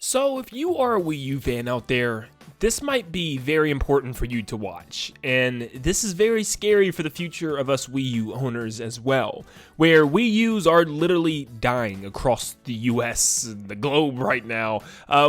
So if you are a Wii U fan out there, this might be very important for you to watch, and this is very scary for the future of us Wii U owners as well, where Wii U's are literally dying across the US and the globe right now,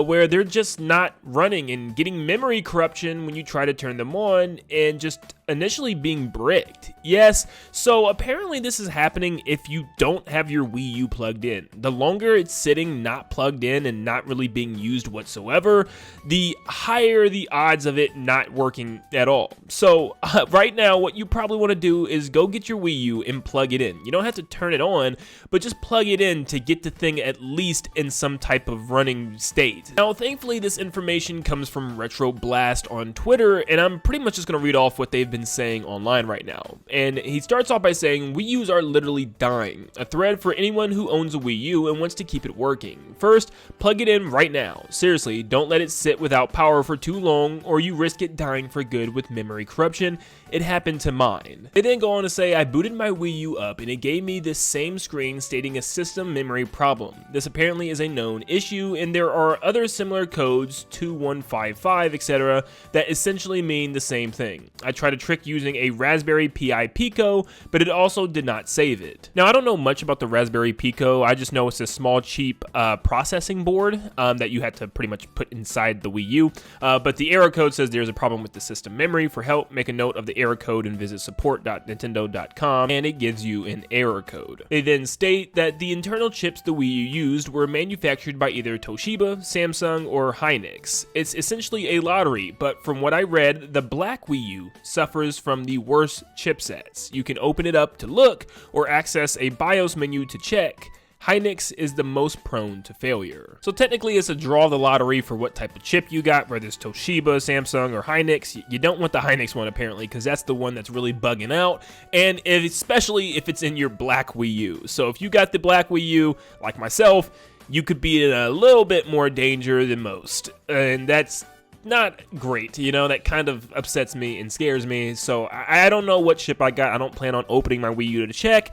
where they're just not running and getting memory corruption when you try to turn them on and just initially being bricked. Yes, so apparently this is happening if you don't have your Wii U plugged in. The longer it's sitting not plugged in and not really being used whatsoever, the higher the odds of it not working at all. So right now what you probably want to do is go get your Wii U and plug it in. You don't have to turn it on, but just plug it in to get the thing at least in some type of running state. Now thankfully this information comes from Retro Blast on Twitter, and I'm pretty much just going to read off what they've been saying online right now. And he starts off by saying, Wii U's are literally dying. A thread for anyone who owns a Wii U and wants to keep it working. First, plug it in right now. Seriously, don't let it sit without power for too long or you risk it dying for good with memory corruption. It happened to mine. They then go on to say, I booted my Wii U up and it gave me this same screen stating a system memory problem. This apparently is a known issue, and there are other similar codes, 2155, etc., that essentially mean the same thing. I tried a trick using a Raspberry Pi Pico, but it also did not save it. Now I don't know much about the Raspberry Pico, I just know it's a small cheap processing board that you had to pretty much put inside the Wii U, but the error code says there's a problem with the system memory. For help, make a note of the error code and visit support.nintendo.com, and it gives you an error code. They then state that the internal chips the Wii U used were manufactured by either Toshiba, Samsung, or Hynix. It's essentially a lottery, but from what I read, the black Wii U suffers from the worst chipsets. You can open it up to look or access a BIOS menu to check. Hynix is the most prone to failure. So technically it's a draw of the lottery for what type of chip you got, whether it's Toshiba, Samsung, or Hynix. You don't want the Hynix one apparently, because that's the one that's really bugging out, and especially if it's in your black Wii U. So if you got the black Wii U, like myself, you could be in a little bit more danger than most, and that's not great, you know. That kind of upsets me and scares me. So I don't know what chip I got. I don't plan on opening my Wii U to check,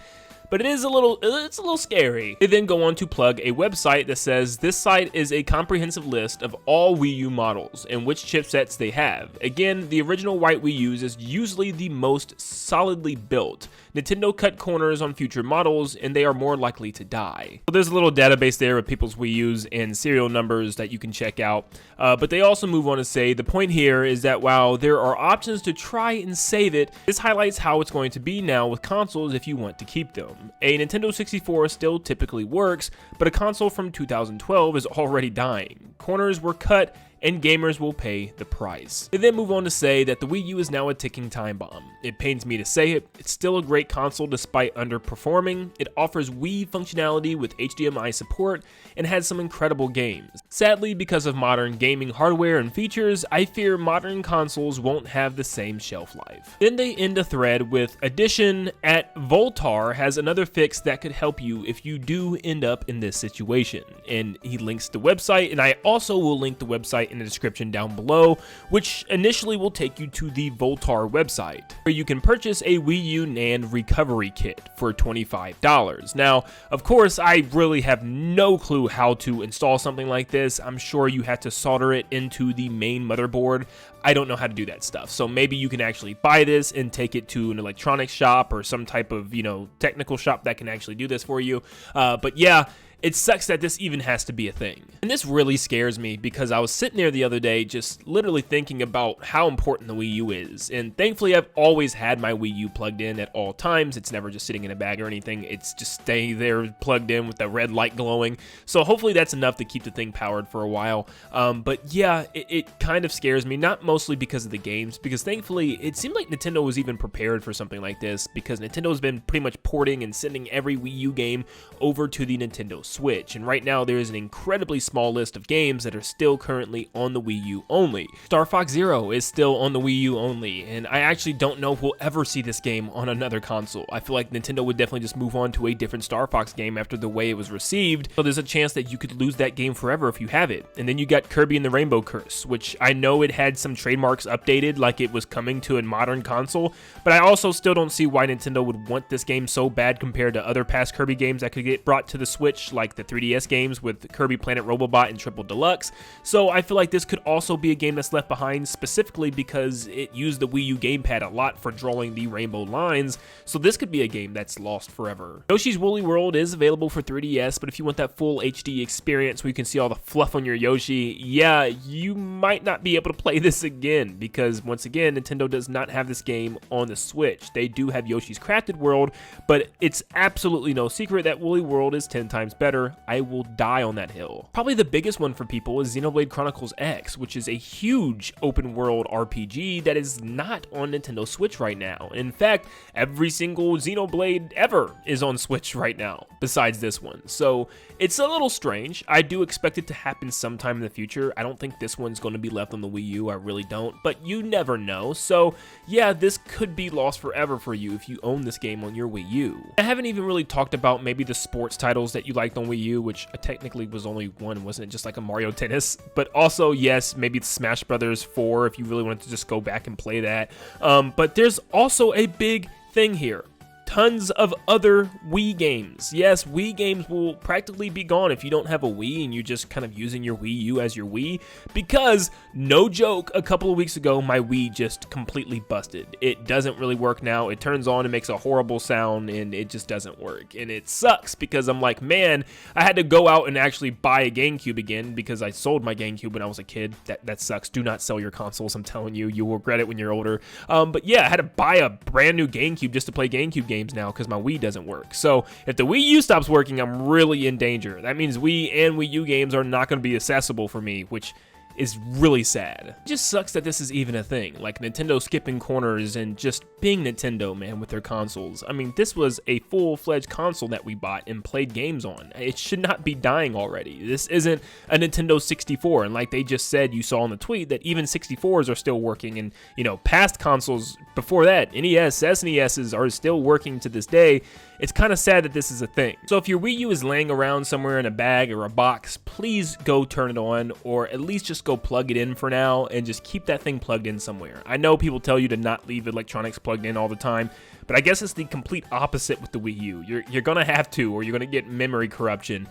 but it's a little scary. They then go on to plug a website that says this site is a comprehensive list of all Wii U models and which chipsets they have. Again, the original white Wii U's is usually the most solidly built. Nintendo cut corners on future models, and they are more likely to die. So there's a little database there with people's Wii U's and serial numbers that you can check out. But they also move on to say the point here is that while there are options to try and save it, this highlights how it's going to be now with consoles if you want to keep them. A Nintendo 64 still typically works, but a console from 2012 is already dying. Corners were cut, and gamers will pay the price. They then move on to say that the Wii U is now a ticking time bomb. It pains me to say it, it's still a great console despite underperforming. It offers Wii functionality with HDMI support and has some incredible games. Sadly, because of modern gaming hardware and features, I fear modern consoles won't have the same shelf life. Then they end a thread with addition at Voltar has another fix that could help you if you do end up in this situation. And he links the website, and I also will link the website in the description down below, which initially will take you to the Voltar website, where you can purchase a Wii U Nand recovery kit for $25. Now, of course, I really have no clue how to install something like this. I'm sure you have to solder it into the main motherboard. I don't know how to do that stuff. So maybe you can actually buy this and take it to an electronics shop or some type of, technical shop that can actually do this for you. But yeah, it sucks that this even has to be a thing. And this really scares me because I was sitting there the other day just literally thinking about how important the Wii U is. And thankfully I've always had my Wii U plugged in at all times. It's never just sitting in a bag or anything. It's just staying there plugged in with the red light glowing. So hopefully that's enough to keep the thing powered for a while. But yeah, it kind of scares me, not mostly because of the games, because thankfully it seemed like Nintendo was even prepared for something like this, because Nintendo's been pretty much porting and sending every Wii U game over to the Nintendo Switch, and right now there is an incredibly small list of games that are still currently on the Wii U only. Star Fox Zero is still on the Wii U only, and I actually don't know if we'll ever see this game on another console. I feel like Nintendo would definitely just move on to a different Star Fox game after the way it was received, so there's a chance that you could lose that game forever if you have it. And then you got Kirby and the Rainbow Curse, which I know it had some trademarks updated like it was coming to a modern console, but I also still don't see why Nintendo would want this game so bad compared to other past Kirby games that could get brought to the Switch, like like the 3DS games with Kirby Planet Robobot and Triple Deluxe. So I feel like this could also be a game that's left behind, specifically because it used the Wii U gamepad a lot for drawing the rainbow lines. So this could be a game that's lost forever. Yoshi's Woolly World is available for 3DS, but if you want that full HD experience where you can see all the fluff on your Yoshi, yeah, you might not be able to play this again, because once again, Nintendo does not have this game on the Switch. They do have Yoshi's Crafted World, but it's absolutely no secret that Woolly World is 10 times better. I will die on that hill. Probably the biggest one for people is Xenoblade Chronicles X, which is a huge open world RPG that is not on Nintendo Switch right now. In fact, every single Xenoblade ever is on Switch right now, besides this one. So it's a little strange. I do expect it to happen sometime in the future. I don't think this one's going to be left on the Wii U. I really don't, but you never know. So yeah, this could be lost forever for you if you own this game on your Wii U. I haven't even really talked about maybe the sports titles that you liked on Wii U, which technically was only one, wasn't it? Just like a Mario Tennis. But also, yes, maybe the Smash Brothers 4 if you really wanted to just go back and play that. But there's also a big thing here. Tons of other Wii games. Yes, Wii games will practically be gone if you don't have a Wii and you're just kind of using your Wii U as your Wii, because, no joke, a couple of weeks ago, my Wii just completely busted. It doesn't really work now. It turns on and makes a horrible sound, and it just doesn't work. And it sucks, because I'm like, man, I had to go out and actually buy a GameCube again, because I sold my GameCube when I was a kid. That sucks. Do not sell your consoles, I'm telling you. You will regret it when you're older. But yeah, I had to buy a brand new GameCube just to play GameCube games now, because my Wii doesn't work. So if the Wii U stops working, I'm really in danger. That means Wii and Wii U games are not going to be accessible for me, which is really sad. It just sucks that this is even a thing, like Nintendo skipping corners and just being Nintendo, man, with their consoles. I mean, this was a full-fledged console that we bought and played games on. It should not be dying already. This isn't a Nintendo 64, and like they just said, you saw in the tweet, that even 64s are still working, and, you know, past consoles before that, NES, SNESs are still working to this day. It's kind of sad that this is a thing. So if your Wii U is laying around somewhere in a bag or a box, please go turn it on, or at least just go plug it in for now and just keep that thing plugged in somewhere. I know people tell you to not leave electronics plugged in all the time, but I guess it's the complete opposite with the Wii U. You're gonna have to, or you're gonna get memory corruption.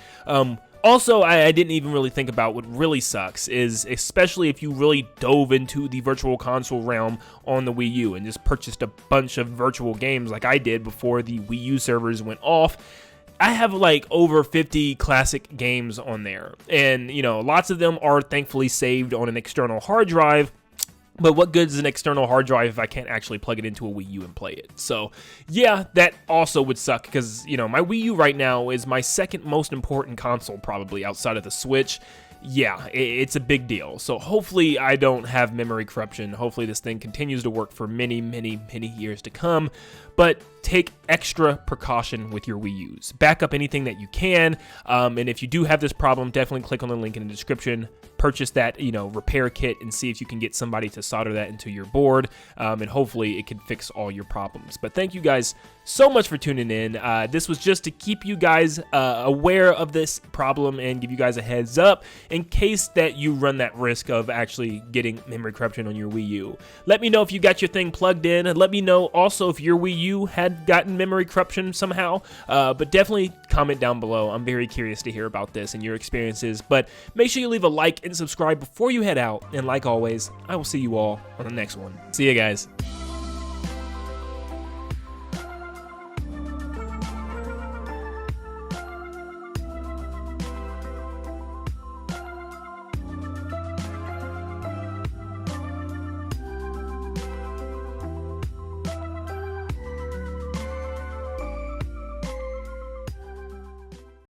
Also, I didn't even really think about what really sucks is, especially if you really dove into the virtual console realm on the Wii U and just purchased a bunch of virtual games like I did before the Wii U servers went off. I have like over 50 classic games on there, and you know, lots of them are thankfully saved on an external hard drive. But what good is an external hard drive if I can't actually plug it into a Wii U and play it? So yeah, that also would suck, because, you know, my Wii U right now is my second most important console probably outside of the Switch. Yeah, it's a big deal. So hopefully I don't have memory corruption. Hopefully this thing continues to work for many, many, many years to come. But take extra precaution with your Wii U's. Back up anything that you can. And if you do have this problem, definitely click on the link in the description. Purchase that, you know, repair kit and see if you can get somebody to solder that into your board. And hopefully it can fix all your problems. But thank you guys so much for tuning in. This was just to keep you guys aware of this problem and give you guys a heads up in case that you run that risk of actually getting memory corruption on your Wii U. Let me know if you got your thing plugged in, and let me know also if your Wii U had gotten memory corruption somehow. But definitely comment down below. I'm very curious to hear about this and your experiences. But make sure you leave a like and subscribe before you head out. And like always, I will see you all on the next one. See you guys.